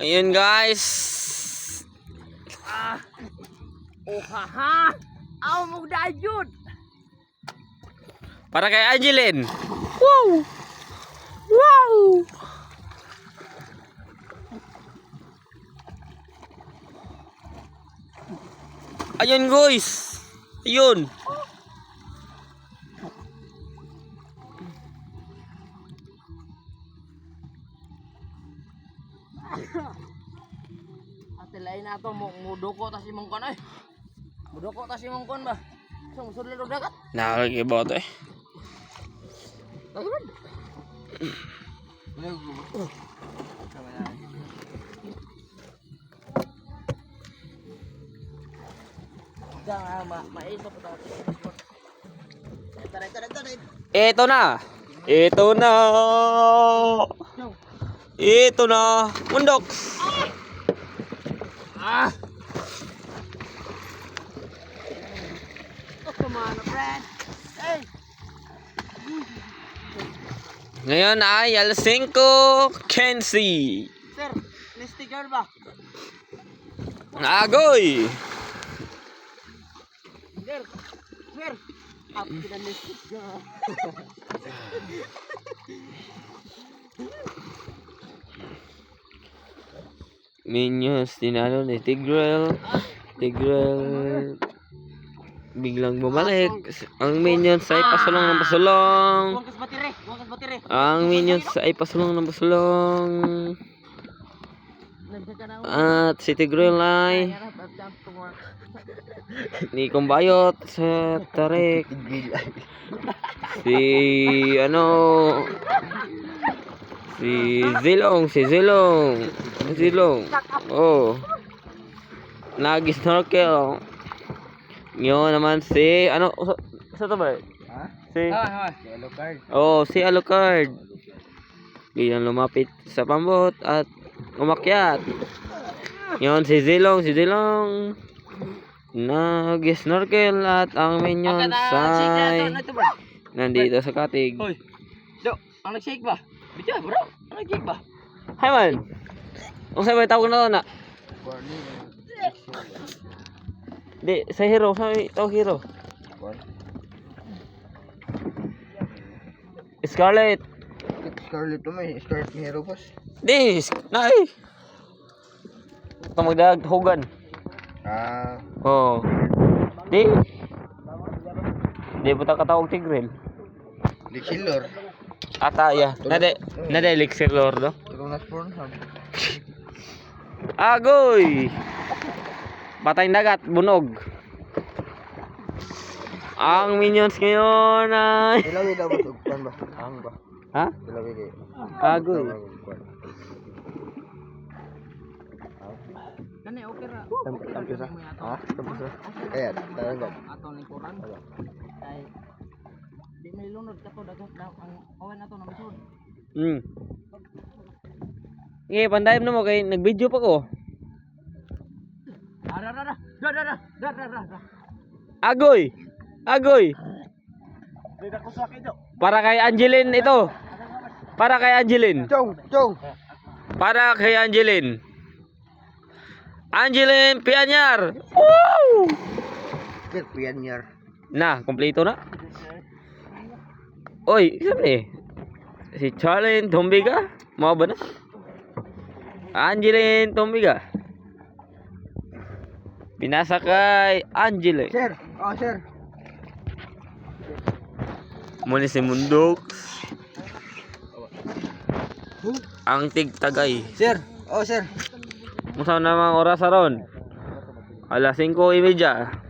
Ayun guys. Haha. Aw mo dayud. Para kay Angeline. Wow. Wow. Ayun guys. Ayun. Ate lain na to mudoko ta si mongkon ay. Mudoko ta si mongkon ba. So musud lalo dagat. Nakakibot eh. Ayun. Jangan maisa po tayo. Taray. Ito na. Ito na. Ito na. Mundok. Ah! Oh, come on, friend. Hey! Ngayon ay L5 Kenzie. Sir, may sticker ba? Agoy. Sir! Up kita may sticker. Minions, tinalo ni Tigreal. Biglang bumalik. Ang minions ay pasulong ng pasulong. Buangkas batire. Ang minions ay pasulong ng pasulong. At si Tigreal ay ni Kumbayot sa tarik. Si Zilong. Oh. Nag-snorkel. Ngayon naman si sa to ba? Ha? Si Yellow card. Oh, si Alucard. Biglang lumapit sa pambot at umakyat. Ngayon si Zilong. Nag-snorkel at ang minions ay nandito sa katig. Hoy. Do, ang nag-shake ba? Bitya, bro. Ang nag-shake ba? Hi man. Unsa ba tawag na to na? Di, sa hero, sa tawag hero. Scarlet. Scarlet to may Scarlet ni Hero Boss. Di, nai. Magdag hugan. Ah, Oh. Di. Di puta katawag Tigreal. Lixilor. Ata ya. Nade elixir lord do. Tulong na spawn hub. Agoy. Batay dagat, bunog. Ang minions ngayon ay Ilawi daw Boss ugpan ba? Ang ba? ha? Ilawi di. Agoy. Kani okay ra. Tampisa. Ha? Tampisa. Kaya, taranggan. Ato ning kuran. Ay di may lunod kato dagat ang awan nato na misud. Pandayam na mo kay nag-video pa ko. Ara. Agoy. Dida ko sa kido. Para kay Angeline ito. Para kay Angeline. Chong. Para kay Angeline. Angeline Pianyar. Woo! Sir, Pioneer. Na, kompleto na. Oy, sabi si Charlene Tombiga, mau ba na? Angeline Tombiga. Pinasa kay Angeline. Sir. Oh, sir. Muli si Mundok. Ang tigtagay. Sir. Oh, sir. Musa na mga oras aron. Alas 5:30.